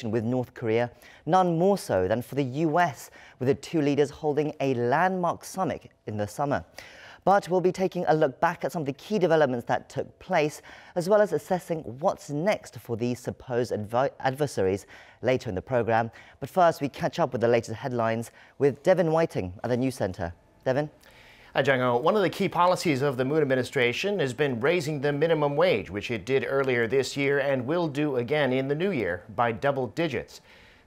with North Korea, none more so than for the US, with the two leaders holding a landmark summit in the summer. But we'll be taking a look back at some of the key developments that took place, as well as assessing what's next for these supposed adversaries later in the program. But first, we catch up with the latest headlines with Devin Whiting at the News Center. Devin? Hi, Jong-un. One of the key policies of the Moon administration has been raising the minimum wage, which it did earlier this year and will do again in the new year by double digits.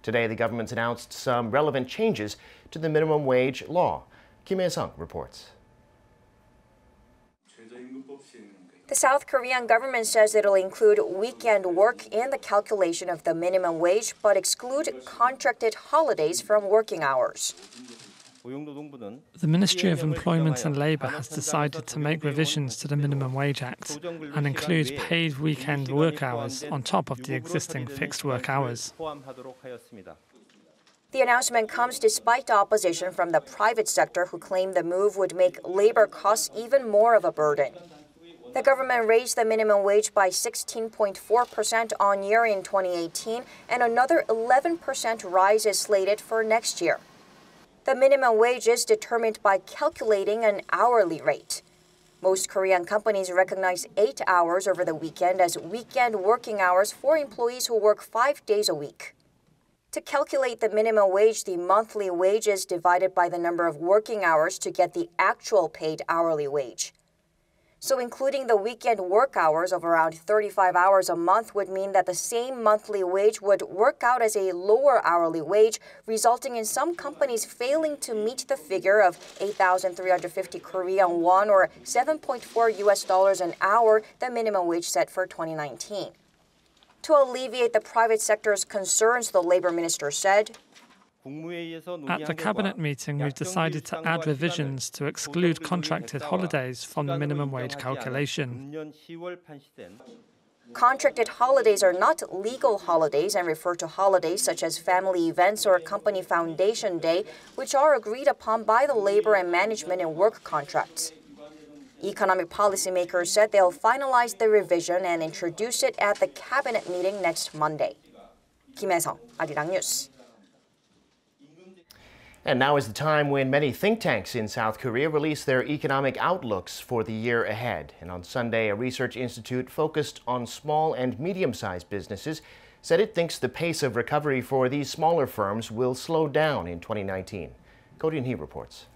Today, the government's announced some relevant changes to the minimum wage law. Kim Gaeseong reports. The South Korean government says it'll include weekend work in the calculation of the minimum wage, but exclude contracted holidays from working hours. The Ministry of Employment and Labour has decided to make revisions to the Minimum Wage Act and include paid weekend work hours on top of the existing fixed work hours. The announcement comes despite opposition from the private sector, who claim the move would make labor costs even more of a burden. The government raised the minimum wage by 16.4% on year in 2018, and another 11% rise is slated for next year. The minimum wage is determined by calculating an hourly rate. Most Korean companies recognize 8 hours over the weekend as weekend working hours for employees who work 5 days a week. To calculate the minimum wage, the monthly wage is divided by the number of working hours to get the actual paid hourly wage. So including the weekend work hours of around 35 hours a month would mean that the same monthly wage would work out as a lower hourly wage, resulting in some companies failing to meet the figure of 8,350 Korean won or $7.4 an hour, the minimum wage set for 2019. To alleviate the private sector's concerns, the labor minister said, "At the cabinet meeting, we've decided to add revisions to exclude contracted holidays from the minimum wage calculation." Contracted holidays are not legal holidays and refer to holidays such as family events or company foundation day, which are agreed upon by the labor and management in work contracts. Economic policymakers said they'll finalize the revision and introduce it at the cabinet meeting next Monday. Kim Gaeseong, Arirang News. And now is the time when many think tanks in South Korea release their economic outlooks for the year ahead. And on Sunday, a research institute focused on small and medium-sized businesses said it thinks the pace of recovery for these smaller firms will slow down in 2019. Ko Jin-hee reports.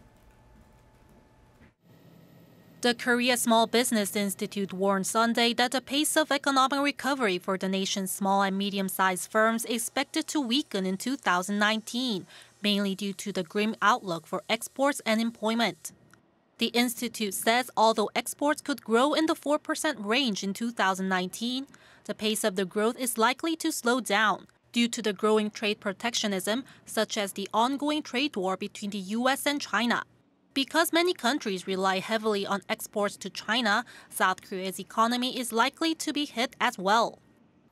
The Korea Small Business Institute warned Sunday that the pace of economic recovery for the nation's small and medium-sized firms is expected to weaken in 2019, mainly due to the grim outlook for exports and employment. The institute says although exports could grow in the 4% range in 2019, the pace of the growth is likely to slow down due to the growing trade protectionism, such as the ongoing trade war between the U.S. and China. Because many countries rely heavily on exports to China, South Korea's economy is likely to be hit as well.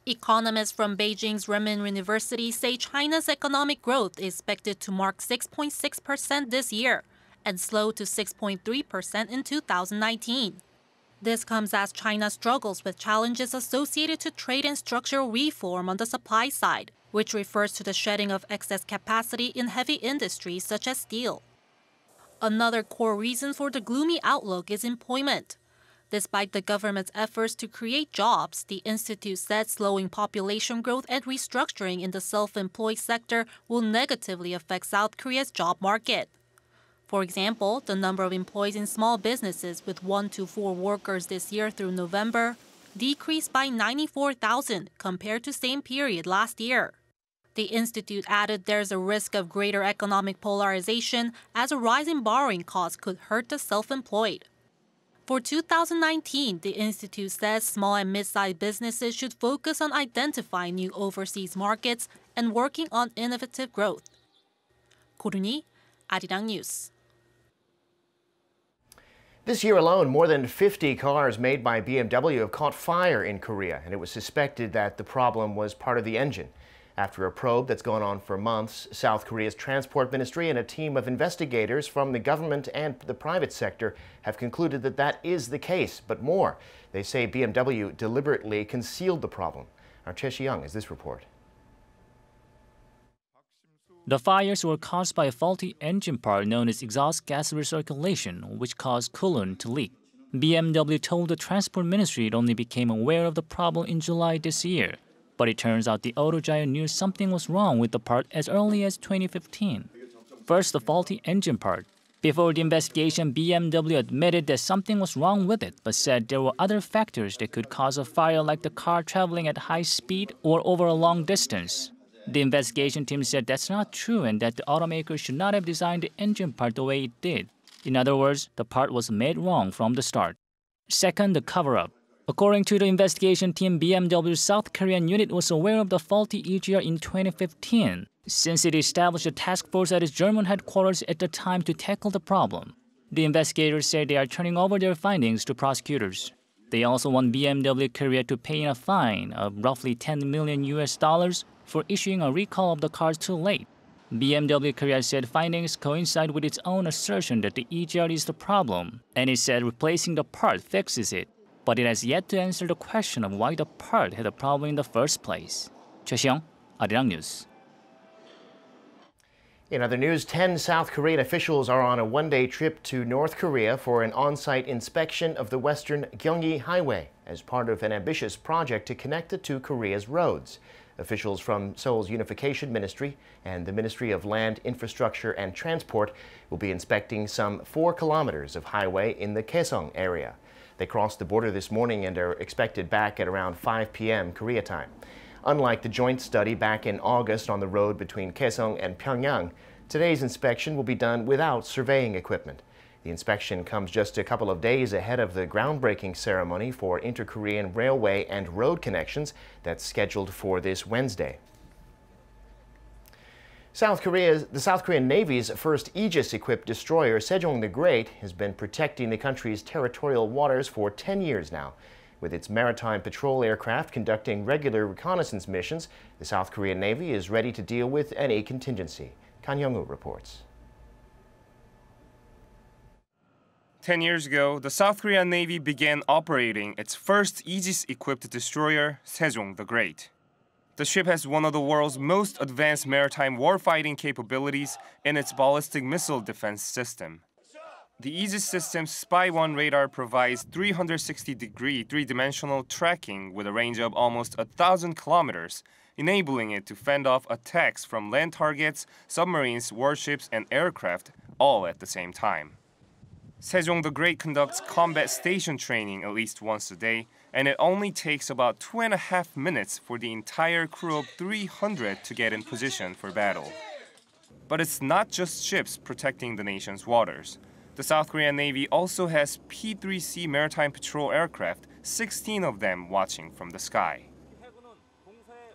Economists from Beijing's Renmin University say China's economic growth is expected to mark 6.6% this year and slow to 6.3% in 2019. This comes as China struggles with challenges associated to trade and structural reform on the supply side, which refers to the shedding of excess capacity in heavy industries such as steel. Another core reason for the gloomy outlook is employment. Despite the government's efforts to create jobs, the institute said slowing population growth and restructuring in the self-employed sector will negatively affect South Korea's job market. For example, the number of employees in small businesses with 1 to 4 workers this year through November decreased by 94,000 compared to same period last year. The institute added there's a risk of greater economic polarization as a rise in borrowing costs could hurt the self-employed. For 2019, the institute says small and mid-sized businesses should focus on identifying new overseas markets and working on innovative growth. Ko Jin-hee, Arirang News. This year alone, more than 50 cars made by BMW have caught fire in Korea, and it was suspected that the problem was part of the engine. After a probe that's gone on for months, South Korea's Transport Ministry and a team of investigators from the government and the private sector have concluded that that is the case. But more, they say BMW deliberately concealed the problem. Our Sejong has this report. The fires were caused by a faulty engine part known as exhaust gas recirculation, which caused coolant to leak. BMW told the Transport Ministry it only became aware of the problem in July this year. But it turns out the auto giant knew something was wrong with the part as early as 2015. First, the faulty engine part. Before the investigation, BMW admitted that something was wrong with it, but said there were other factors that could cause a fire, like the car traveling at high speed or over a long distance. The investigation team said that's not true and that the automaker should not have designed the engine part the way it did. In other words, the part was made wrong from the start. Second, the cover-up. According to the investigation team, BMW's South Korean unit was aware of the faulty EGR in 2015, since it established a task force at its German headquarters at the time to tackle the problem. The investigators say they are turning over their findings to prosecutors. They also want BMW Korea to pay a fine of roughly $10 million for issuing a recall of the cars too late. BMW Korea said findings coincide with its own assertion that the EGR is the problem, and it said replacing the part fixes it. But it has yet to answer the question of why the part had a problem in the first place. Seong, Arirang News. In other news, 10 South Korean officials are on a one-day trip to North Korea for an on-site inspection of the western Gyeongui highway as part of an ambitious project to connect the two Korea's roads. Officials from Seoul's Unification Ministry and the Ministry of Land, Infrastructure and Transport will be inspecting some 4 kilometers of highway in the Gaeseong area. They crossed the border this morning and are expected back at around 5 p.m. Korea time. Unlike the joint study back in August on the road between Gaeseong and Pyongyang, today's inspection will be done without surveying equipment. The inspection comes just a couple of days ahead of the groundbreaking ceremony for inter-Korean railway and road connections that's scheduled for this Wednesday. The South Korean Navy's first Aegis-equipped destroyer, Sejong the Great, has been protecting the country's territorial waters for 10 years now. With its maritime patrol aircraft conducting regular reconnaissance missions, the South Korean Navy is ready to deal with any contingency. Kim Jongun reports. 10 years ago, the South Korean Navy began operating its first Aegis-equipped destroyer, Sejong the Great. The ship has one of the world's most advanced maritime warfighting capabilities in its ballistic missile defense system. The Aegis system's Spy-1 radar provides 360-degree three-dimensional tracking with a range of almost 1,000 kilometers, enabling it to fend off attacks from land targets, submarines, warships, and aircraft, all at the same time. Sejong the Great conducts combat station training at least once a day, and it only takes about 2.5 minutes for the entire crew of 300 to get in position for battle. But it's not just ships protecting the nation's waters. The South Korean Navy also has P-3C maritime patrol aircraft, 16 of them watching from the sky.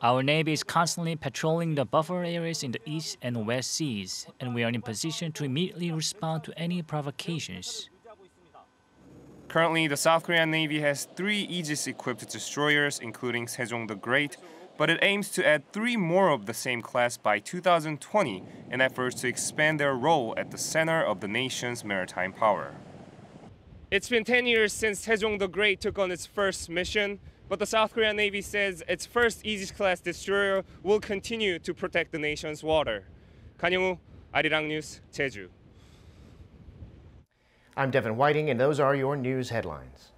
Our Navy is constantly patrolling the buffer areas in the East and West Seas, and we are in position to immediately respond to any provocations. Currently, the South Korean Navy has 3 Aegis-equipped destroyers, including Sejong the Great, but it aims to add 3 more of the same class by 2020 in efforts to expand their role at the center of the nation's maritime power. It's been 10 years since Sejong the Great took on its first mission, but the South Korean Navy says its first Aegis-class destroyer will continue to protect the nation's water. Kim Jongun, Arirang News, Jeju. I'm Devin Whiting, and those are your news headlines.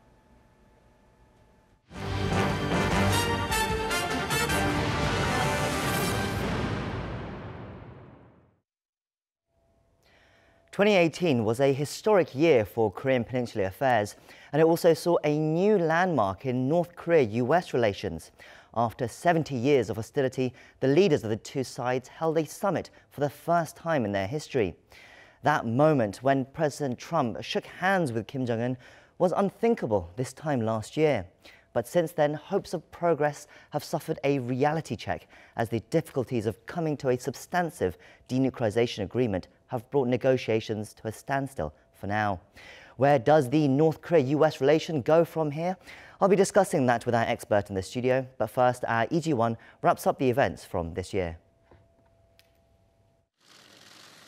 "2018 was a historic year for Korean Peninsula affairs, and it also saw a new landmark in North Korea-U.S. relations. After 70 years of hostility, the leaders of the two sides held a summit for the first time in their history. That moment when President Trump shook hands with Kim Jongun was unthinkable this time last year. But since then, hopes of progress have suffered a reality check as the difficulties of coming to a substantive denuclearization agreement have brought negotiations to a standstill for now. Where does the North Korea-U.S. relation go from here? I'll be discussing that with our expert in the studio. But first, our EG1 wraps up the events from this year.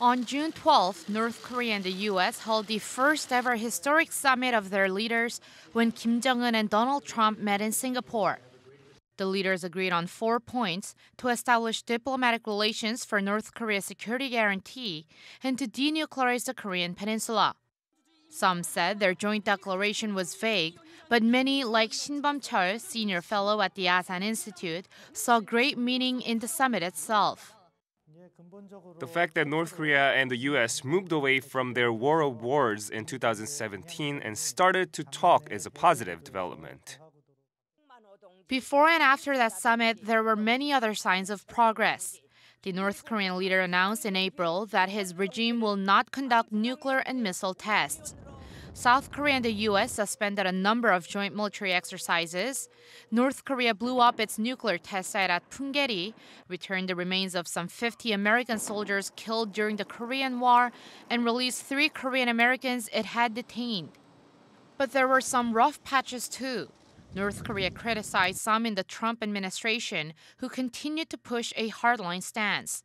On June 12th, North Korea and the U.S. held the first ever historic summit of their leaders when Kim Jongun and Donald Trump met in Singapore. The leaders agreed on 4 points to establish diplomatic relations for North Korea's security guarantee and to denuclearize the Korean peninsula. Some said their joint declaration was vague, but many, like Shin Bum-chul, senior fellow at the Asan Institute, saw great meaning in the summit itself. The fact that North Korea and the U.S. moved away from their war of words in 2017 and started to talk is a positive development. Before and after that summit, there were many other signs of progress. The North Korean leader announced in April that his regime will not conduct nuclear and missile tests. South Korea and the U.S. suspended a number of joint military exercises. North Korea blew up its nuclear test site at Punggye-ri, returned the remains of some 50 American soldiers killed during the Korean War, and released 3 Korean Americans it had detained. But there were some rough patches too. North Korea criticized some in the Trump administration who continued to push a hardline stance.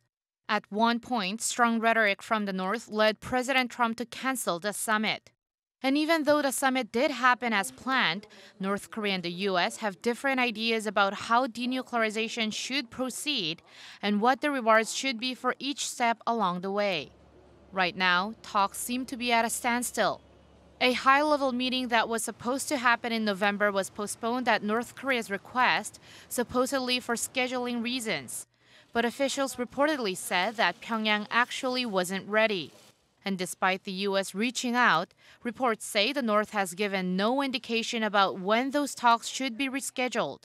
At one point, strong rhetoric from the North led President Trump to cancel the summit. And even though the summit did happen as planned, North Korea and the U.S. have different ideas about how denuclearization should proceed and what the rewards should be for each step along the way. Right now, talks seem to be at a standstill. A high-level meeting that was supposed to happen in November was postponed at North Korea's request, supposedly for scheduling reasons. But officials reportedly said that Pyongyang actually wasn't ready. And despite the U.S. reaching out, reports say the North has given no indication about when those talks should be rescheduled.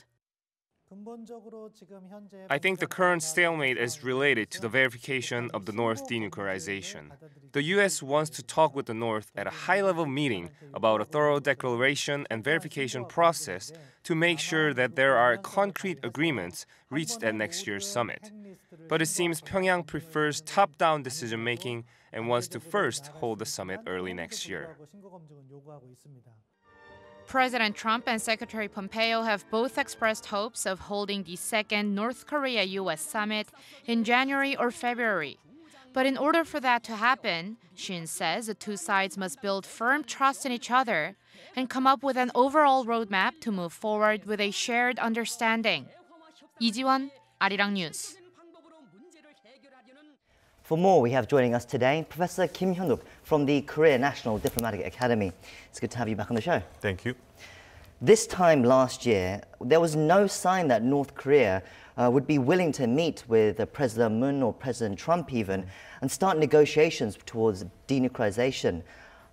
I think the current stalemate is related to the verification of the North denuclearization. The U.S. wants to talk with the North at a high-level meeting about a thorough declaration and verification process to make sure that there are concrete agreements reached at next year's summit. But it seems Pyongyang prefers top-down decision-making and wants to first hold the summit early next year. President Trump and Secretary Pompeo have both expressed hopes of holding the second North Korea-U.S. summit in January or February. But in order for that to happen, Shin says the two sides must build firm trust in each other and come up with an overall roadmap to move forward with a shared understanding. 이지원, Arirang News. For more, we have joining us today Professor Kim Jongun from the Korea National Diplomatic Academy. It's good to have you back on the show. Thank you. This time last year, there was no sign that North Korea would be willing to meet with President Moon or President Trump even and start negotiations towards denuclearization.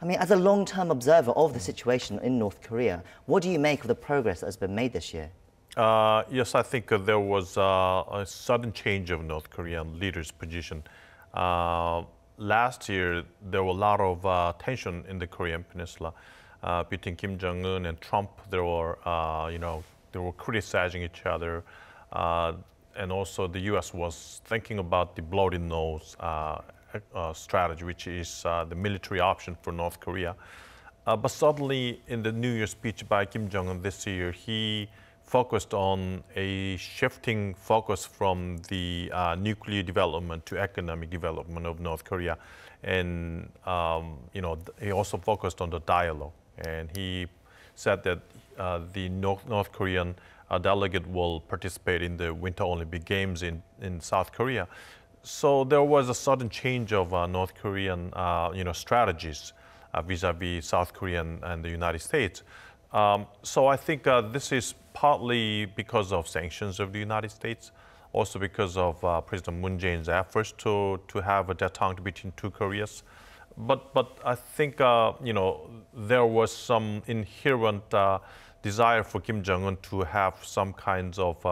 I mean, as a long-term observer of the situation in North Korea, what do you make of the progress that has been made this year? Yes, I think there was a sudden change of North Korean leaders' position. Last year, there were a lot of tension in the Korean peninsula between Kim Jongun and Trump. They were criticizing each other, and also the U.S. was thinking about the bloody nose strategy, which is the military option for North Korea. But suddenly, in the New Year's speech by Kim Jong-un this year, he focused on a shifting focus from the nuclear development to economic development of North Korea. And, he also focused on the dialogue. And he said that the North Korean delegate will participate in the Winter Olympic Games in South Korea. So there was a sudden change of North Korean, strategies vis-a-vis South Korea and the United States. So I think this is partly because of sanctions of the United States, also because of President Moon Jae-in's efforts to have a détente between two Koreas. But I think, there was some inherent desire for Kim Jong-un to have some kinds of,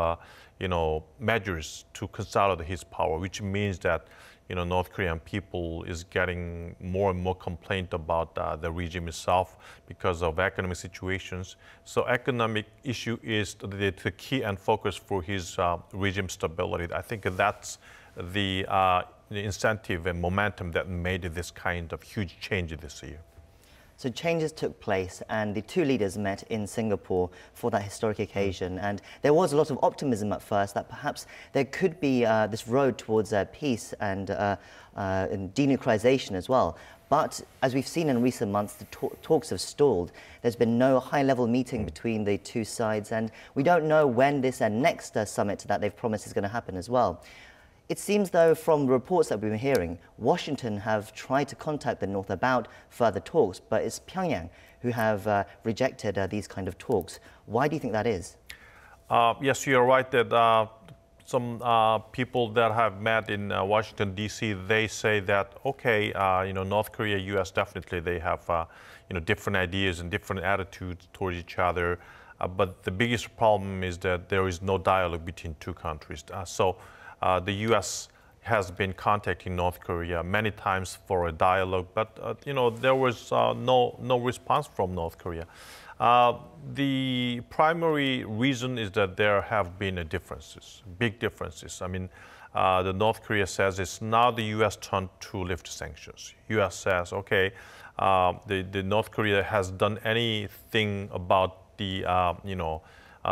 measures to consolidate his power, which means that, North Korean people is getting more and more complaint about the regime itself because of economic situations. So economic issue is the key and focus for his regime stability. I think that's the incentive and momentum that made this kind of huge change this year. So changes took place and the two leaders met in Singapore for that historic occasion. And there was a lot of optimism at first that perhaps there could be this road towards peace and denuclearization as well. But as we've seen in recent months, the talks have stalled. There's been no high-level meeting between the two sides, and we don't know when this next summit that they've promised is going to happen as well. It seems, though, from the reports that we've been hearing, Washington have tried to contact the North about further talks, but it's Pyongyang who have rejected these kind of talks. Why do you think that is? Yes, you're right that some people that have met in Washington, D.C., they say that, okay, North Korea-U.S. definitely, they have, different ideas and different attitudes towards each other. But the biggest problem is that there is no dialogue between two countries. The U.S. has been contacting North Korea many times for a dialogue, but there was no response from North Korea. The primary reason is that there have been differences, big differences. I mean, the North Korea says it's now the U.S. turn to lift sanctions. U.S. says, okay, the North Korea has done anything about the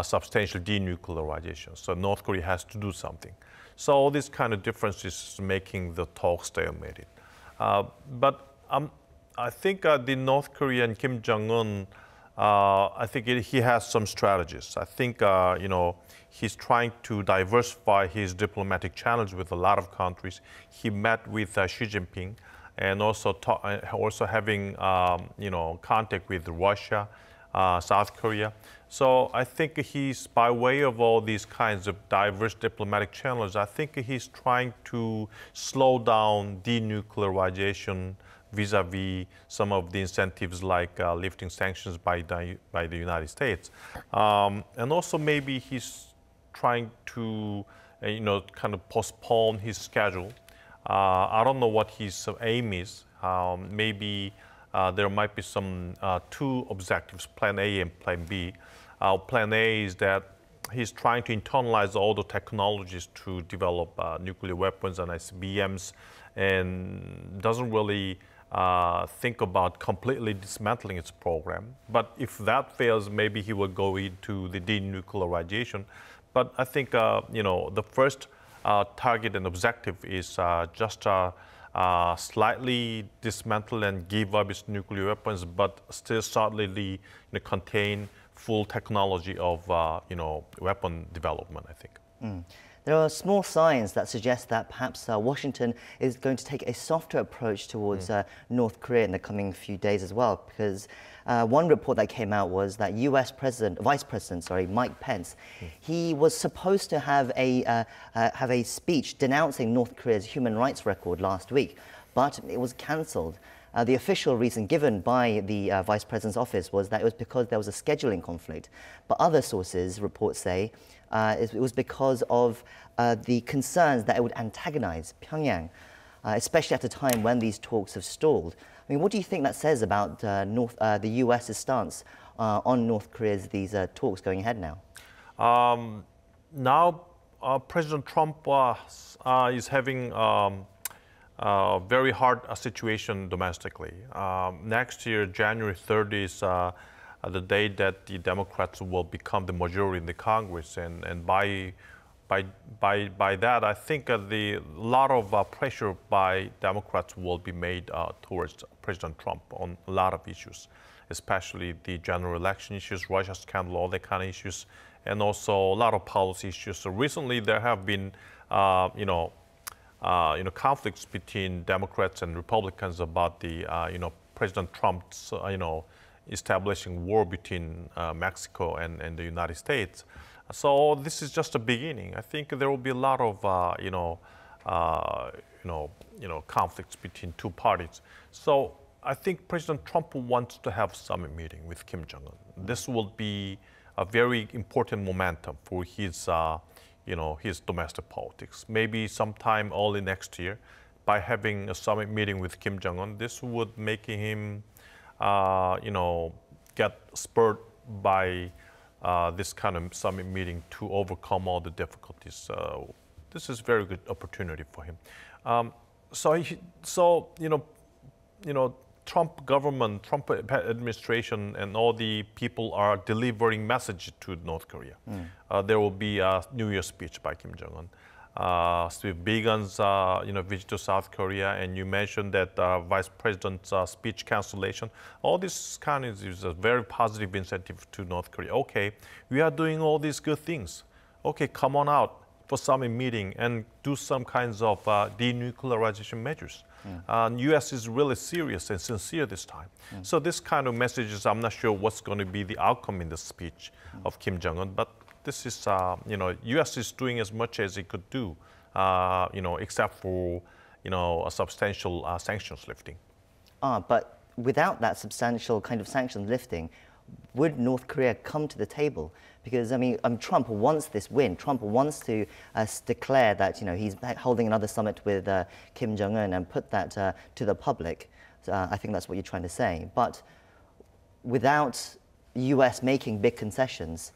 substantial denuclearization. So North Korea has to do something. So all these kind of differences is making the talk stalemated. But I think the North Korean Kim Jongun, I think he has some strategies. I think he's trying to diversify his diplomatic channels with a lot of countries. He met with Xi Jinping, and also having contact with Russia, South Korea. So I think he's, by way of all these kinds of diverse diplomatic channels, I think he's trying to slow down denuclearization vis-a-vis some of the incentives like lifting sanctions by the United States. And also maybe he's trying to, kind of postpone his schedule. I don't know what his aim is. Maybe there might be some two objectives, Plan A and Plan B. Plan A is that he's trying to internalize all the technologies to develop nuclear weapons and ICBMs, and doesn't really think about completely dismantling its program. But if that fails, maybe he will go into the denuclearization. But I think the first target and objective is just slightly dismantle and give up its nuclear weapons, but still solidly contain full technology of weapon development, I think. There are small signs that suggest that perhaps Washington is going to take a softer approach towards North Korea in the coming few days as well, because one report that came out was that Vice President Mike Pence, he was supposed to have a speech denouncing North Korea's human rights record last week, but it was cancelled. The official reason given by the Vice President's office was that it was because there was a scheduling conflict. But other sources, reports say, it was because of the concerns that it would antagonize Pyongyang, especially at a time when these talks have stalled. I mean, what do you think that says about the U.S.'s stance on North Korea's talks going ahead now? Now, President Trump is having a very hard situation domestically. Next year, January 3rd is the day that the Democrats will become the majority in the Congress, and by that, I think a lot of pressure by Democrats will be made towards President Trump on a lot of issues, especially the general election issues, Russia scandal, all that kind of issues, and also a lot of policy issues. So recently, there have been, conflicts between Democrats and Republicans about the, President Trump's, establishing war between Mexico and the United States. So this is just a beginning. I think there will be a lot of, conflicts between two parties. So I think President Trump wants to have a summit meeting with Kim Jongun. This will be a very important momentum for his, his domestic politics. Maybe sometime early next year, by having a summit meeting with Kim Jongun, this would make him, get spurred by this kind of summit meeting to overcome all the difficulties. So this is a very good opportunity for him. Trump government, Trump administration, and all the people are delivering message to North Korea. There will be a New Year speech by Kim Jongun. Steve Biegun's visit to South Korea, and you mentioned that Vice President's speech cancellation. All this kind of is a very positive incentive to North Korea. Okay, we are doing all these good things. Okay, come on out for summit meeting and do some kinds of denuclearization measures. U.S. is really serious and sincere this time. So this kind of messages, I'm not sure what's going to be the outcome in the speech of Kim Jong-un, but this is, U.S. is doing as much as it could do, except for, a substantial sanctions lifting. But without that substantial kind of sanctions lifting, would North Korea come to the table? Because, Trump wants this win. Trump wants to declare that, he's holding another summit with Kim Jong-un and put that to the public. So, I think that's what you're trying to say. But without U.S. making big concessions,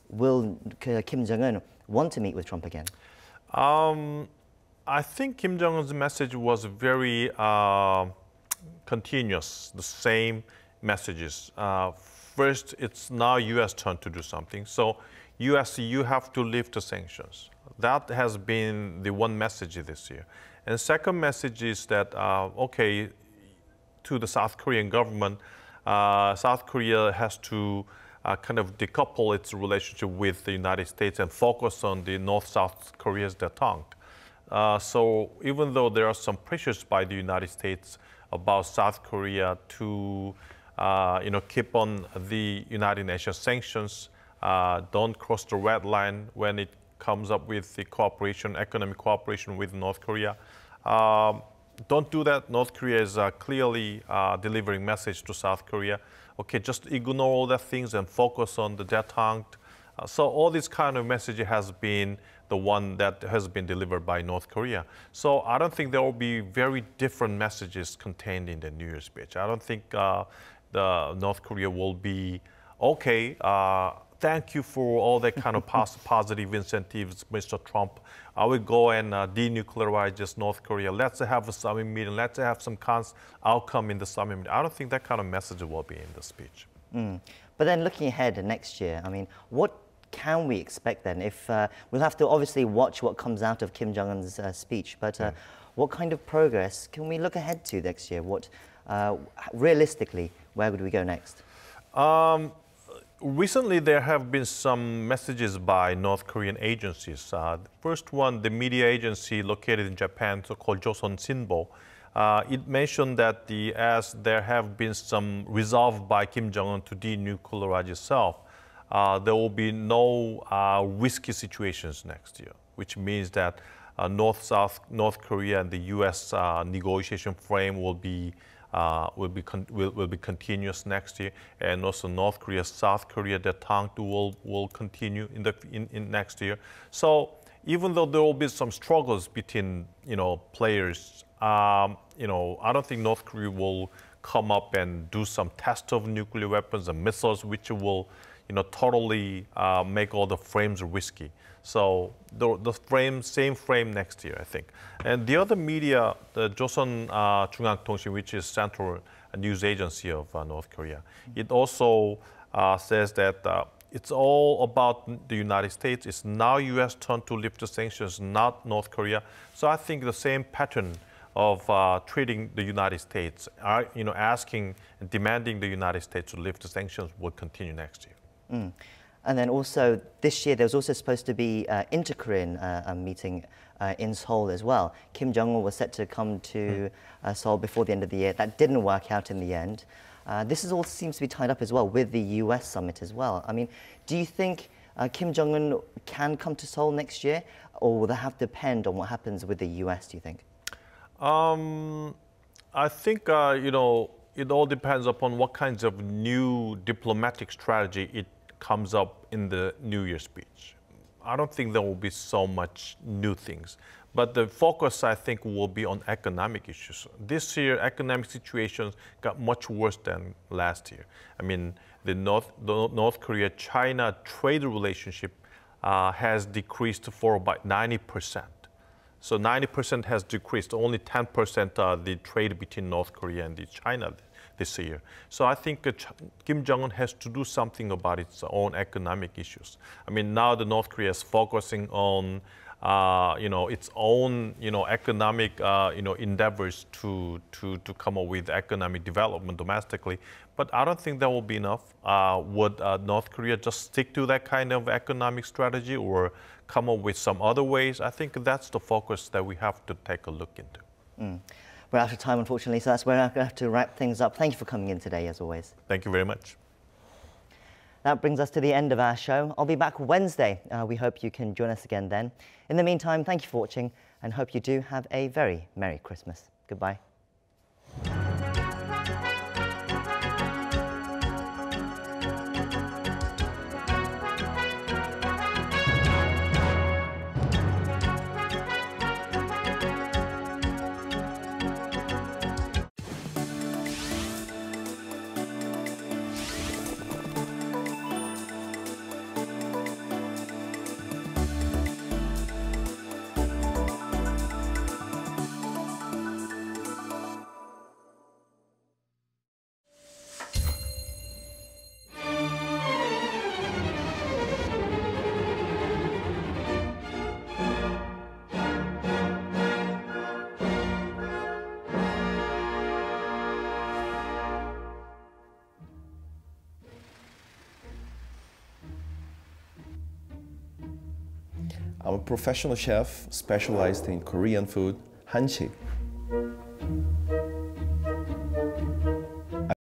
will Kim Jong-un want to meet with Trump again? I think Kim Jong-un's message was very continuous, the same messages. First, it's now U.S. turn to do something. So, U.S., you have to lift the sanctions. That has been the one message this year. And second message is that, okay, to the South Korean government, South Korea has to kind of decouple its relationship with the United States and focus on the North-South Korea's detente. So even though there are some pressures by the United States about South Korea to keep on the United Nations sanctions, don't cross the red line when it comes up with the cooperation, economic cooperation with North Korea. Don't do that. North Korea is clearly delivering message to South Korea. Okay, just ignore all the things and focus on the detente. So all this kind of message has been the one that has been delivered by North Korea. So I don't think there will be very different messages contained in the New Year's speech. I don't think the North Korea will be, okay, thank you for all that kind of positive incentives, Mr. Trump. I will go and denuclearize just North Korea. Let's have a summit meeting. Let's have some outcome in the summit meeting. I don't think that kind of message will be in the speech. But then looking ahead next year, what can we expect then? If we'll have to obviously watch what comes out of Kim Jong-un's speech, but what kind of progress can we look ahead to next year? What, realistically, where would we go next? Recently, there have been some messages by North Korean agencies. The first one, the media agency located in Japan, called Joseon Sinbo, it mentioned that as there have been some resolve by Kim Jong-un to denuclearize itself, there will be no risky situations next year, which means that North Korea and the U.S. negotiation frame will be continuous next year, and also North Korea, South Korea, detente will continue in next year. So even though there will be some struggles between players, I don't think North Korea will come up and do some test of nuclear weapons and missiles, which will totally make all the frames risky. So the same frame next year, I think. And the other media, the Joseon 중앙통신, which is central news agency of North Korea, it also says that it's all about the United States. It's now U.S. turn to lift the sanctions, not North Korea. So I think the same pattern of treating the United States, asking and demanding the United States to lift the sanctions will continue next year. And then also this year, there was also supposed to be an inter-Korean meeting in Seoul as well. Kim Jong-un was set to come to Seoul before the end of the year. That didn't work out in the end. This all seems to be tied up as well with the U.S. summit as well. Do you think Kim Jong-un can come to Seoul next year, or will that have to depend on what happens with the U.S., do you think? I think, it all depends upon what kinds of new diplomatic strategy it comes up in the New Year speech. I don't think there will be so much new things, but the focus, I think, will be on economic issues. This year, economic situations got much worse than last year. The North Korea-China trade relationship has decreased for about 90%. So 90% has decreased. Only 10% the trade between North Korea and China this year. So I think Kim Jong-un has to do something about its own economic issues. I mean, now the North Korea is focusing on its own economic endeavors to come up with economic development domestically. But I don't think that will be enough. Would North Korea just stick to that kind of economic strategy or come up with some other ways? I think that's the focus that we have to take a look into. We're out of time, unfortunately, so that's where I'm going to have to wrap things up. Thank you for coming in today, as always. Thank you very much. That brings us to the end of our show. I'll be back Wednesday. We hope you can join us again then. In the meantime, thank you for watching and hope you do have a very Merry Christmas. Goodbye. I'm a professional chef specialized in Korean food, hanshi.